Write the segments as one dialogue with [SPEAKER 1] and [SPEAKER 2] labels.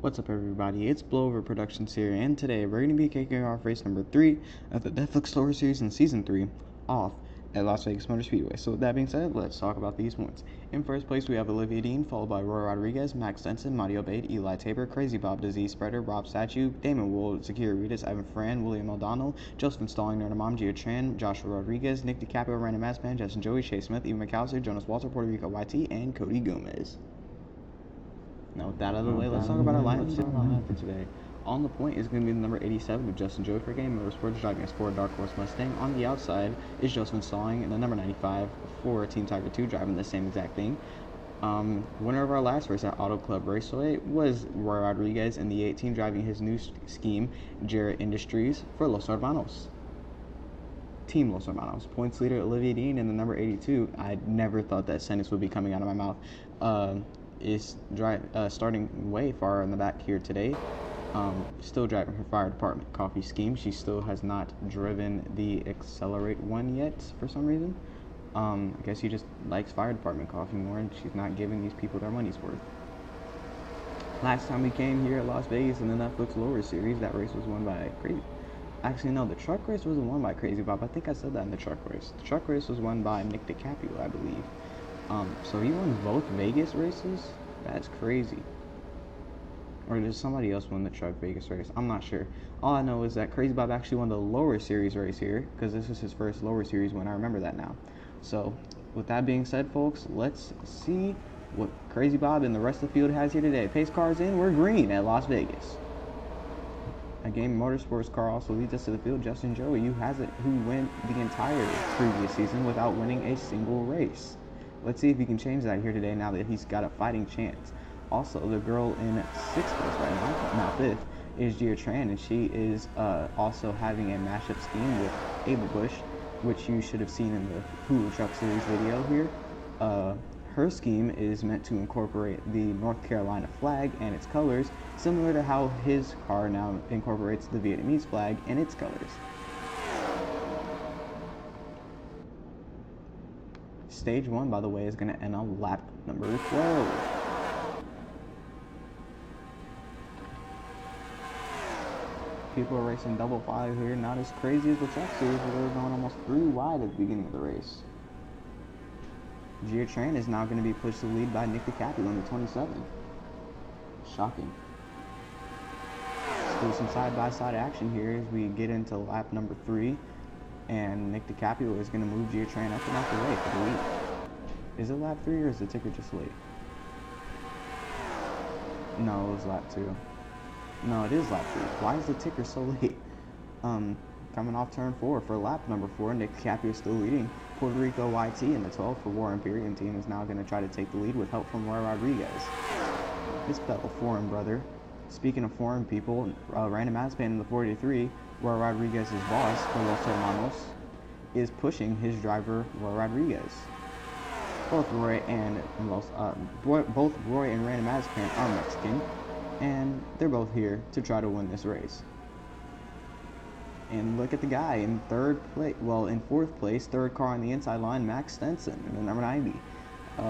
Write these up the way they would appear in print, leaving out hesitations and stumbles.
[SPEAKER 1] What's up, everybody? It's Blowover Productions here, and today we're going to be kicking off race number 3 of the Netflix Lower Series in Season 3 off at Las Vegas Motor Speedway. So with that being said, let's talk about these points. In first place, we have Olivia Dean, followed by Roy Rodriguez, Max Denson, Mario Bate, Eli Tabor, Crazy Bob, Disease Spreader, Rob Statue, Damon Wool, Zakir Reedus, Evan Ferran, William O'Donnell, Joseph Stalling, Nerdamom, Gia Tran, Joshua Rodriguez, Nick DiCaprio, Random Assman, Justin Joey, Chase Smith, Ian McAllister, Jonas Walter, Puerto Rico YT, and Cody Gomez. Now, with that out of the way, let's talk about our lineup for today. On the point is going to be the number 87 of Justin Joey for Game Motorsports, driving his Ford Dark Horse Mustang. On the outside is Joseph Stalling, and the number 95 for Team Tiger 2, driving the same exact thing. Winner of our last race at Auto Club Raceway was Roy Rodriguez in the 18, driving his new scheme, Jarrett Industries, for Los Hermanos. Team Los Hermanos. Points leader Olivia Dean in the number 82. I never thought that sentence would be coming out of my mouth. Is starting way far in the back here today. Still driving her fire department coffee scheme. She still has not driven the Accelerate one yet for some reason. I guess she just likes fire department coffee more, and she's not giving these people their money's worth. Last time we came here at Las Vegas in the Netflix Lower Series, that race was won by Crazy. Actually, no, the truck race wasn't won by Crazy Bob. I think I said that in the truck race. The truck race was won by Nick DiCaprio, I believe. So he won both Vegas races? That's crazy. Or did somebody else win the truck Vegas race? I'm not sure. All I know is that Crazy Bob actually won the lower series race here, because this is his first lower series win. I remember that now. So, with that being said, folks, let's see what Crazy Bob and the rest of the field has here today. Pace cars in, we're green at Las Vegas. A Game Motorsports car also leads us to the field. Justin Joey, who went the entire previous season without winning a single race. Let's see if he can change that here today now that he's got a fighting chance. Also, the girl in 6th place right now, not 5th, is Gia Tran, and she is also having a mashup scheme with Abel Bush, which you should have seen in the Hulu Truck Series video here. Her scheme is meant to incorporate the North Carolina flag and its colors, similar to how his car now incorporates the Vietnamese flag and its colors. Stage 1, by the way, is going to end on lap number 12. People are racing double file here, not as crazy as the Truck Series, where they were going almost 3 wide at the beginning of the race. Gia Tran is now going to be pushed to the lead by Nick DiCaprio in the 27. Shocking. Let's do some side-by-side action here as we get into lap number 3. And Nick DiCaprio is going to move Gia Tran up and out the way for the lead. Is it lap 3 or is the ticker just late? No, it was lap 2. No, it is lap 3. Why is the ticker so late? Coming off turn 4 for lap number 4, Nick DiCaprio is still leading. Puerto Rico YT in the 12 for War Imperium team is now going to try to take the lead with help from Roy Rodriguez. His fellow foreign brother. Speaking of foreign people, Random Assman in the 43, Roy Rodriguez's boss for Los Hermanos, is pushing his driver Roy Rodriguez. Both Roy and Random Assman are Mexican, and they're both here to try to win this race. And look at the guy in 4th place, third car on the inside line, Max Denson in the number 90.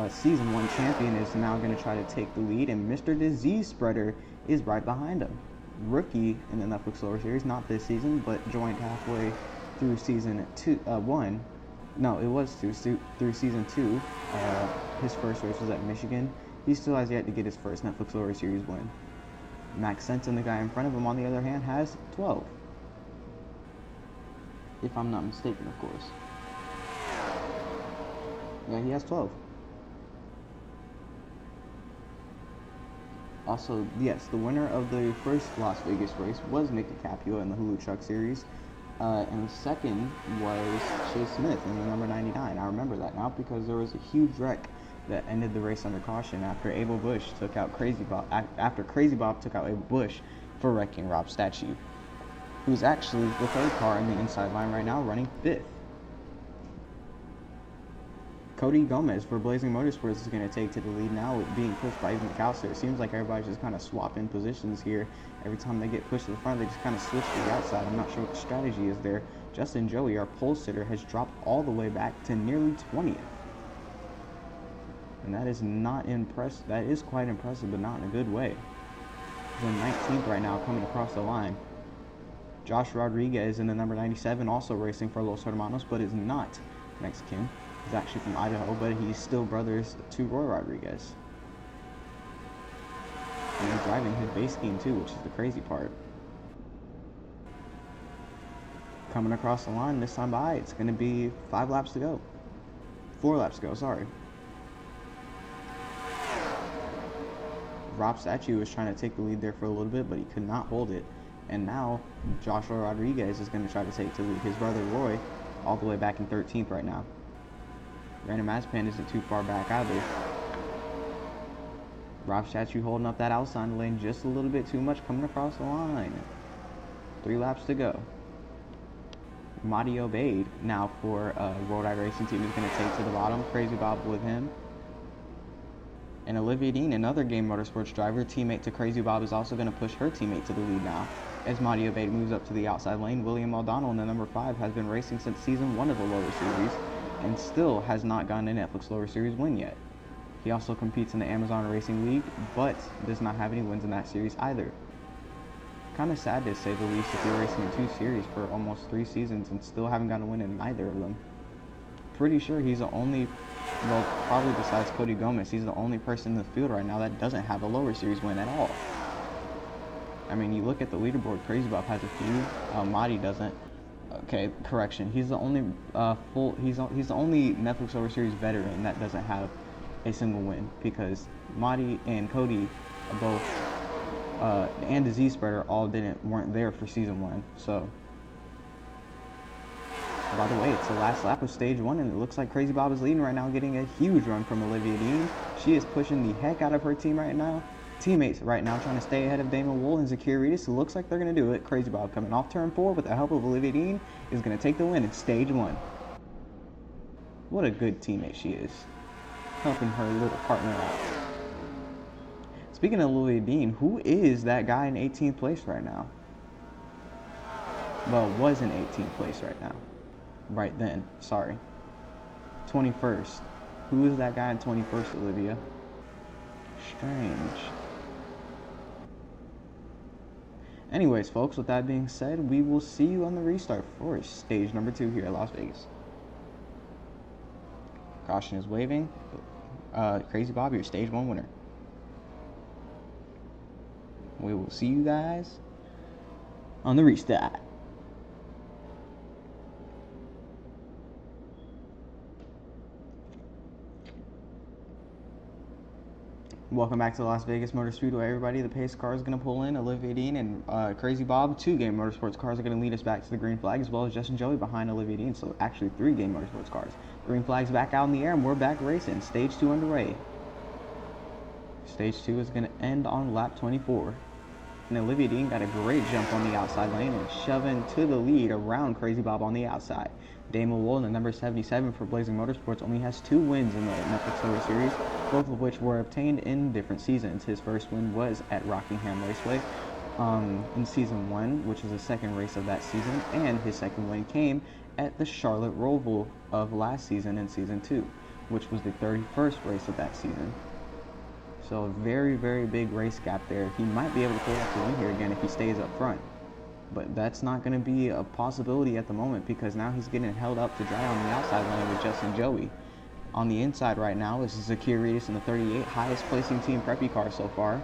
[SPEAKER 1] Season 1 champion is now going to try to take the lead, and Mr. Disease Spreader is right behind him. Rookie in the Netflix Lower Series, not this season, but joined halfway through season 1. No, it was through season 2. His first race was at Michigan. He still has yet to get his first Netflix Lower Series win. Max Denson, the guy in front of him, on the other hand, has 12. If I'm not mistaken, of course. Yeah, he has 12. Also, yes, the winner of the first Las Vegas race was Nick DiCaprio in the Hulu Truck Series. And the second was Chase Smith in the number 99. I remember that now because there was a huge wreck that ended the race under caution after Abel Bush took out Crazy Bob. After Crazy Bob took out Abel Bush for wrecking Rob Statue, who's actually the third car in the inside line right now, running 5th. Cody Gomez for Blazing Motorsports is going to take to the lead now with being pushed by Ian McAllister. It seems like everybody's just kind of swapping positions here. Every time they get pushed to the front, they just kind of switch to the outside. I'm not sure what the strategy is there. Justin Joey, our pole sitter, has dropped all the way back to nearly 20th. And that is not impressive. That is quite impressive, but not in a good way. is in 19th right now, coming across the line. Josh Rodriguez in the number 97, also racing for Los Hermanos, but is not Mexican. He's actually from Idaho, but he's still brothers to Roy Rodriguez. And he's driving his base scheme too, which is the crazy part. Coming across the line this time by, it's going to be 4 laps to go, sorry. Rob Statue was trying to take the lead there for a little bit, but he could not hold it. And now Joshua Rodriguez is going to try to take the lead. His brother Roy, all the way back in 13th right now. Brandon Mazepin isn't too far back either. Rob Statue holding up that outside lane just a little bit too much, coming across the line. 3 laps to go. Madi Obeid now for World Eye Racing Team is going to take to the bottom. Crazy Bob with him. And Olivia Dean, another Game Motorsports driver, teammate to Crazy Bob, is also going to push her teammate to the lead now. As Madi Obeid moves up to the outside lane, William O'Donnell in the number 5 has been racing since season 1 of the Lower Series and still has not gotten a Netflix Lower Series win yet. He also competes in the Amazon Racing League, but does not have any wins in that series either. Kind of sad to say the least if you're racing in 2 series for almost 3 seasons and still haven't gotten a win in either of them. Pretty sure he's the only, well, probably besides Cody Gomez, he's the only person in the field right now that doesn't have a Lower Series win at all. I mean, you look at the leaderboard, Crazy Bob has a few, Madi doesn't. Okay, correction, he's the only he's the only Netflix Lower Series veteran that doesn't have a single win, because Madi and Cody both and the Z Spreader all weren't there for season 1. So, by the way, it's the last lap of stage 1, and it looks like Crazy Bob is leading right now, getting a huge run from Olivia Dean. She is pushing the heck out of her team right now. Teammates right now trying to stay ahead of Damon Wool and Zakir Reedus. It looks like they're going to do it. Crazy Bob coming off turn 4 with the help of Olivia Dean is going to take the win in stage 1. What a good teammate she is, helping her little partner out. Speaking of Olivia Dean, who is that guy in 18th place right now? Well, was in 18th place right now. Right then, sorry. 21st. Who is that guy in 21st, Olivia? Strange. Anyways, folks, with that being said, we will see you on the restart for stage number 2 here at Las Vegas. Caution is waving. Crazy Bob, your stage 1 winner. We will see you guys on the restart. Welcome back to Las Vegas Motor Speedway, everybody. The pace car is going to pull in. Olivia Dean and Crazy Bob, 2 Game Motorsports cars, are going to lead us back to the green flag, as well as Justin Joey behind Olivia Dean. So actually 3 Game Motorsports cars. Green flag's back out in the air, and we're back racing. Stage 2 underway. Stage 2 is going to end on lap 24. And Olivia Dean got a great jump on the outside lane and shoving to the lead around Crazy Bob on the outside. Damon Wool, the number 77 for Blazing Motorsports, only has 2 wins in the Netflix Lower Series, both of which were obtained in different seasons. His first win was at Rockingham Raceway in season 1, which was the second race of that season, and his second win came at the Charlotte Roval of last season in season 2, which was the 31st race of that season. So a very, very big race gap there. He might be able to pull off the win here again if he stays up front. But that's not going to be a possibility at the moment, because now he's getting held up to dry on the outside lane with Justin Joey. On the inside right now is Zakir Reedus in the 38, highest placing Team Preppy car so far.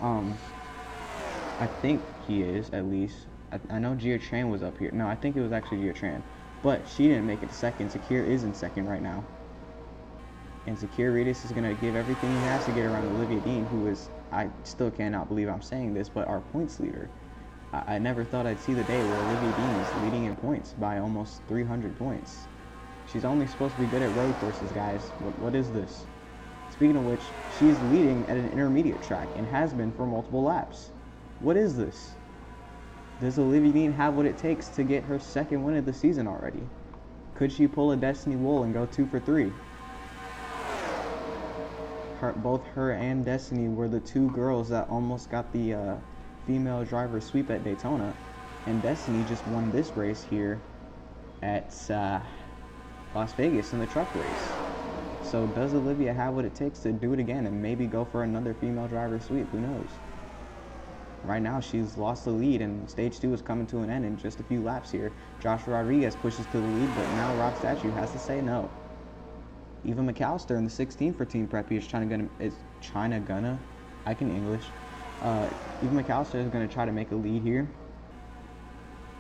[SPEAKER 1] I think he is, at least. I know Gia Tran was up here. No, I think it was actually Gia Tran. But she didn't make it to second. Zakir is in second right now. And Zakir Reedus is going to give everything he has to get around Olivia Dean, who is, I still cannot believe I'm saying this, but our points leader. I never thought I'd see the day where Olivia Dean is leading in points by almost 300 points. She's only supposed to be good at road courses, guys. What is this? Speaking of which, she's leading at an intermediate track and has been for multiple laps. What is this? Does Olivia Dean have what it takes to get her second win of the season already? Could she pull a Destiny Wool and go 2 for 3? Both her and Destiny were the 2 girls that almost got the female driver sweep at Daytona, and Destiny just won this race here at Las Vegas in the truck race. So does Olivia have what it takes to do it again and maybe go for another female driver sweep? Who knows? right now she's lost the lead, and stage 2 is coming to an end in just a few laps here. Joshua Rodriguez pushes to the lead, but now Rob Statue has to say no. Eva McAllister in the 16 for Team Preppy is China gonna. I can English. Eva McAllister is going to try to make a lead here.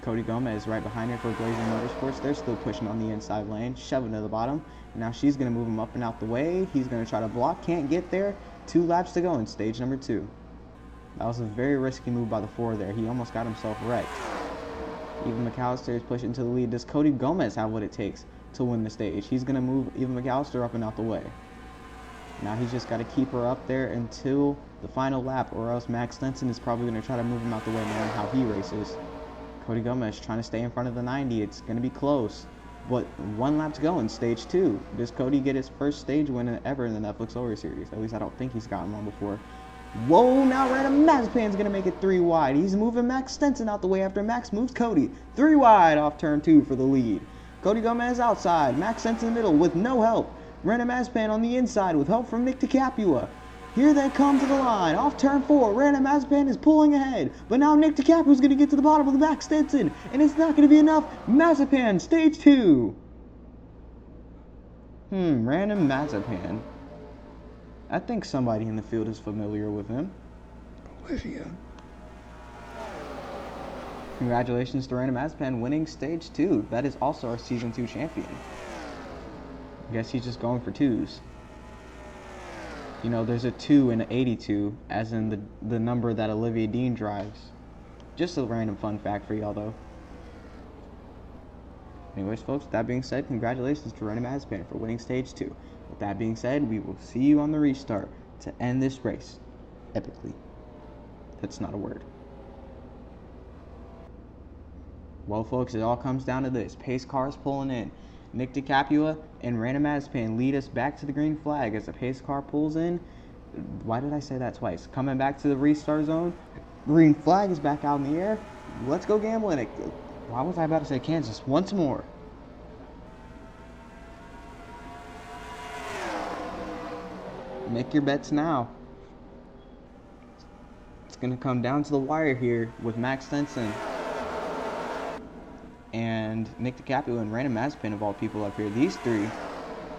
[SPEAKER 1] Cody Gomez right behind her for Blazing Motorsports. They're still pushing on the inside lane, shoving to the bottom. Now she's going to move him up and out the way. He's going to try to block, can't get there. 2 laps to go in stage number 2. That was a very risky move by the 4 there. He almost got himself wrecked. Eva McAllister is pushing to the lead. Does Cody Gomez have what it takes to win the stage? He's going to move Eva McAllister up and out the way. Now he's just got to keep her up there until the final lap, or else Max Stenson is probably going to try to move him out the way knowing how he races. Cody Gomez trying to stay in front of the 90. It's going to be close. But 1 lap to go in stage 2. Does Cody get his first stage win ever in the Netflix Lower Series? At least I don't think he's gotten one before. Whoa, now Random Mazepin's going to make it 3 wide. He's moving Max Stenson out the way after Max moves Cody. 3 wide off turn 2 for the lead. Cody Gomez outside. Max Stenson in the middle with no help. Random Mazepin on the inside with help from Nick DiCapua. Here they come to the line. Off turn 4, Random Mazepin is pulling ahead. But now Nick DiCapua is going to get to the bottom of the Max Stenson. And it's not going to be enough. Mazepin, stage 2. Random Mazepin. I think somebody in the field is familiar with him. Olivia. Congratulations to Random Mazepin winning stage 2. That is also our season 2 champion. I guess he's just going for 2s. You know, there's a 2 and an 82, as in the number that Olivia Dean drives. Just a random fun fact for y'all, though. Anyways, folks, that being said, congratulations to Random Mazepin for winning stage 2. With that being said, we will see you on the restart to end this race epically. That's not a word. Well, folks, it all comes down to this. Pace cars pulling in. Nick DiCapua and Random Mazepin lead us back to the green flag as the pace car pulls in. Why did I say that twice? Coming back to the restart zone. Green flag is back out in the air. Let's go gambling. Why was I about to say Kansas? Once more. Make your bets now. It's going to come down to the wire here with Max Stenson and Nick DiCapua and Random Mazepin, of all people up here. These 3,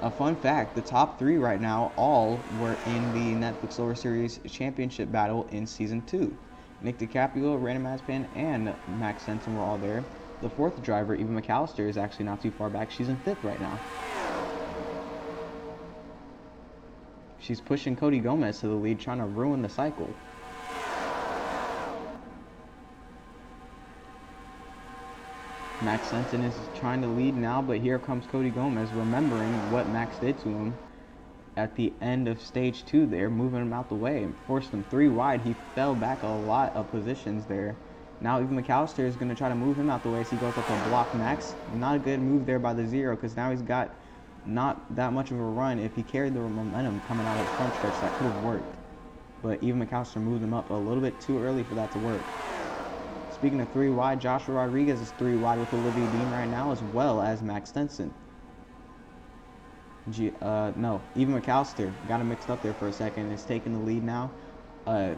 [SPEAKER 1] a fun fact, the top 3 right now all were in the Netflix Lower Series championship battle in season 2. Nick DiCapua, Random Mazepin, and Max Stenson were all there. The 4th driver, Eva McAllister, is actually not too far back. She's in 5th right now. She's pushing Cody Gomez to the lead, trying to ruin the cycle. Max Stenson is trying to lead now, but here comes Cody Gomez, remembering what Max did to him at the end of stage 2 there, moving him out the way and forced him 3 wide. He fell back a lot of positions there. Now even McAllister is going to try to move him out the way as he goes up to block Max. Not a good move there by the 0, because now he's got not that much of a run. If he carried the momentum coming out of the front stretch, that could have worked. But even McAllister moved him up a little bit too early for that to work. Speaking of 3 wide, Joshua Rodriguez is 3 wide with Olivia Dean right now, as well as Max Stenson. No, even McAllister got him mixed up there for a second. Is taking the lead now.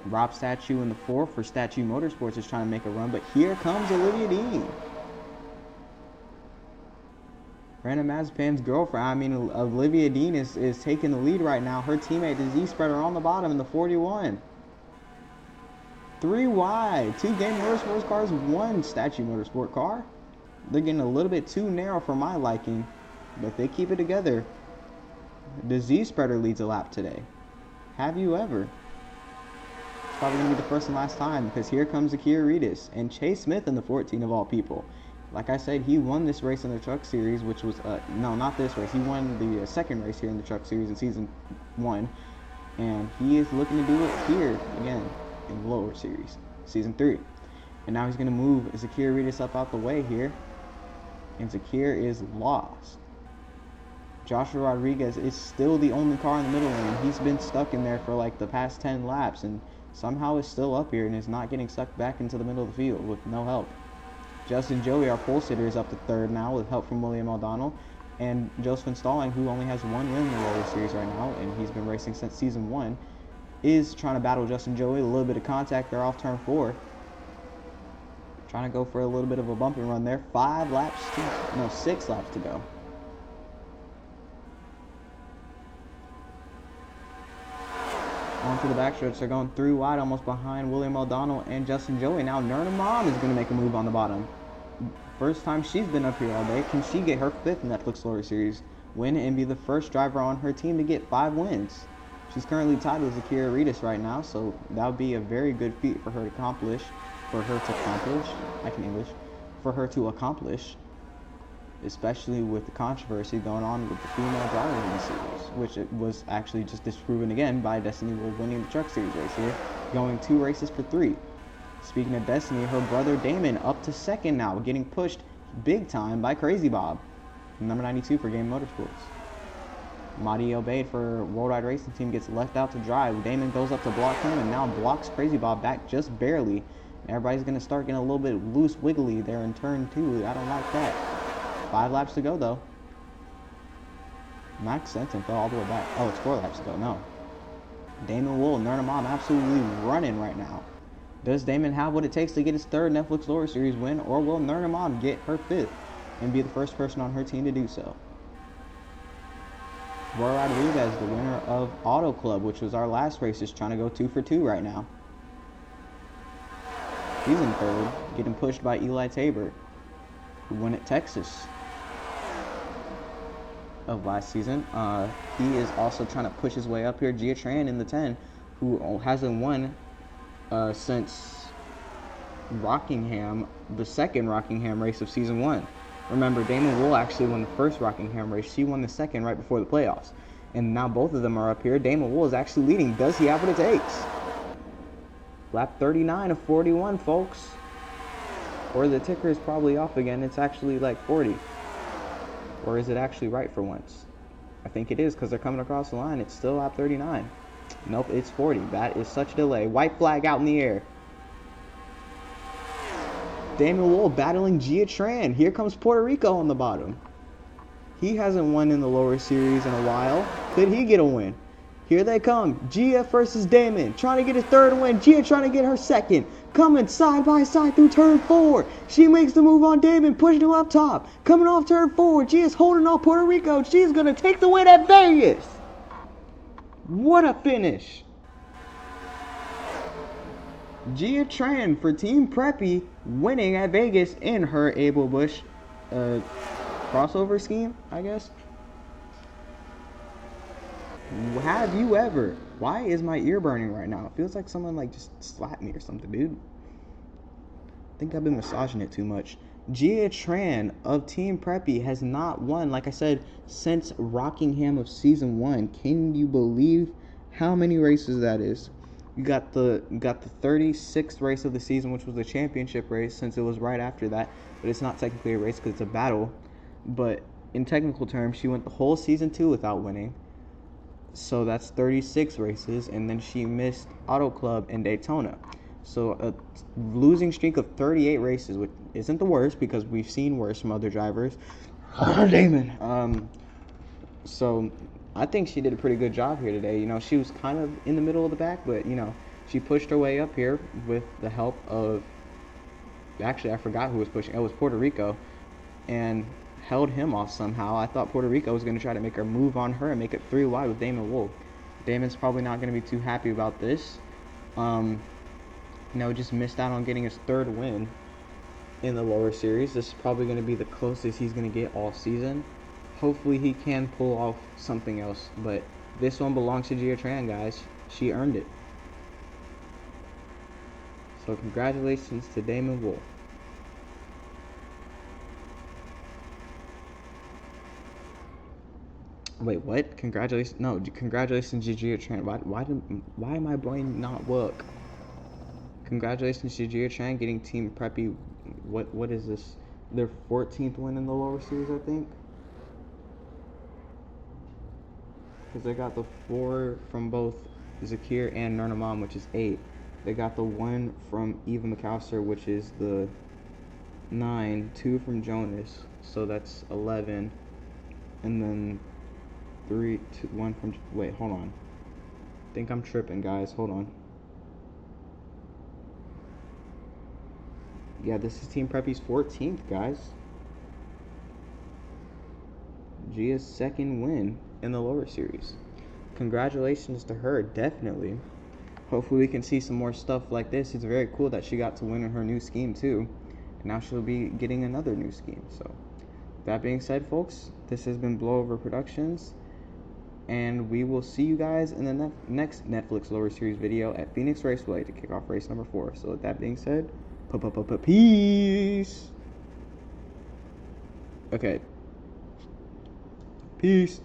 [SPEAKER 1] Rob Statue in the 4 for Statue Motorsports is trying to make a run, but here comes Olivia Dean. Random Mazepin's girlfriend, I mean Olivia Dean is taking the lead right now. Her teammate, the Z-Spreader, on the bottom in the 41. 3 wide. 2 Game Motorsports cars, 1 Statue Motorsport car. They're getting a little bit too narrow for my liking, but they keep it together. The Z-Spreader leads a lap today. Have you ever? It's probably going to be the first and last time, because here comes Akira Reedus and Chase Smith in the 14 of all people. Like I said, he won this race in the Truck Series, which was, no, not this race. He won the second race here in the Truck Series in Season 1. And he is looking to do it here again in the Lower Series, Season 3. And now he's going to move Zakir Reedus up out the way here. And Zakir is lost. Joshua Rodriguez is still the only car in the middle lane. He's been stuck in there for like the past 10 laps and somehow is still up here and is not getting sucked back into the middle of the field with no help. Justin Joey, our pole sitter, is up to 3rd now with help from William O'Donnell. And Joseph Stalling, who only has 1 win in the Lower Series right now, and he's been racing since Season 1, is trying to battle Justin Joey. A little bit of contact there off turn 4. Trying to go for a little bit of a bump and run there. 6 laps to go. Onto the backstretch. They're going through wide, almost behind William O'Donnell and Justin Joey. Now Nurna Mom is going to make a move on the bottom. First time she's been up here all day. Can she get her 5th Netflix Lower Series win and be the first driver on her team to get 5 wins? She's currently tied with Zakira Reedus right now, so that would be a very good feat for her to accomplish. Especially with the controversy going on with the female drivers in the series, which it was actually just disproven again by Destiny Wool winning the Truck Series race here, going 2 races for 3. Speaking of Destiny, her brother Damon up to 2nd now, getting pushed big time by Crazy Bob, number 92 for Game Motorsports. Madi Obeid for Worldwide Racing Team gets left out to drive. Damon goes up to block him and now blocks Crazy Bob back just barely. Everybody's going to start getting a little bit loose wiggly there in turn 2. I don't like that. 5 laps to go, though. Max Senton fell all the way back. Oh, it's 4 laps to go. No. Damon Wool, Nurna Mom absolutely running right now. Does Damon have what it takes to get his 3rd Netflix Lower Series win, or will Nurna Mom get her 5th and be the first person on her team to do so? Roy Rodriguez, the winner of Auto Club, which was our last race, is trying to go 2 for 2 right now. He's in 3rd, getting pushed by Eli Tabor, who won at Texas of last season. He is also trying to push his way up here. Gia Tran in the 10, who hasn't won since Rockingham, the 2nd Rockingham race of season 1. Remember, Damon Wool actually won the 1st Rockingham race. She won the 2nd right before the playoffs. And now both of them are up here. Damon Wool is actually leading. Does he have what it takes? Lap 39 of 41, folks. Or the ticker is probably off again. It's actually like 40. Or is it actually right for once? I think it is, because they're coming across the line. It's still lap 39. Nope, it's 40. That is such a delay. White flag out in the air. Damon Wool battling Gia Tran. Here comes Puerto Rico on the bottom. He hasn't won in the lower series in a while. Could he get a win? Here they come. Gia versus Damon. Trying to get his 3rd win. Gia trying to get her 2nd. Coming side by side through turn 4. She makes the move on Damon, pushing him up top. Coming off turn 4. Gia's holding off Puerto Rico. She's going to take the win at Vegas. What a finish. Gia Tran for Team Preppy winning at Vegas in her Abel Busch crossover scheme, I guess. Have you ever? Why is my ear burning right now? It feels like someone like just slapped me or something, dude. I think I've been massaging it too much. Gia Tran of Team Preppy has not won, like I said, since Rockingham of season 1. Can you believe how many races that is? You got the 36th race of the season, which was the championship race, since it was right after that. But it's not technically a race because it's a battle. But in technical terms, she went the whole season 2 without winning. So that's 36 races, and then she missed Auto Club and Daytona. So a losing streak of 38 races, which isn't the worst because we've seen worse from other drivers. Damon. So I think she did a pretty good job here today. You know, she was kind of in the middle of the pack, but, you know, she pushed her way up here with the help of, actually, I forgot who was pushing. It was Puerto Rico, and held him off somehow. I thought Puerto Rico was going to try to make her move on her and make it 3 wide with Damon Wool. Damon's probably not going to be too happy about this. You know, just missed out on getting his 3rd win in the lower series. This is probably going to be the closest he's going to get all season. Hopefully he can pull off something else, but this one belongs to Gia Tran, guys. She earned it. So congratulations to Damon Wool. Wait, what? Congratulations? No, congratulations to Gia Tran. Why my brain not work? Congratulations to Gia Tran getting Team Preppy. What is this? Their 14th win in the lower series, I think. Because they got the 4 from both Zakir and Nurna Mom, which is 8. They got the 1 from Eva McAllister, which is the 9. 2 from Jonas, so that's 11. And then 1 from, wait, hold on. think I'm tripping, guys. Hold on. Yeah, this is Team Preppy's 14th, guys. Gia's second win in the lower series. Congratulations to her, definitely. Hopefully we can see some more stuff like this. It's very cool that she got to win in her new scheme too. And now she'll be getting another new scheme. So that being said, folks, this has been Blowover Productions. And we will see you guys in the next Netflix lower series video at Phoenix Raceway to kick off race number 4. So with that being said, peace. Okay. Peace.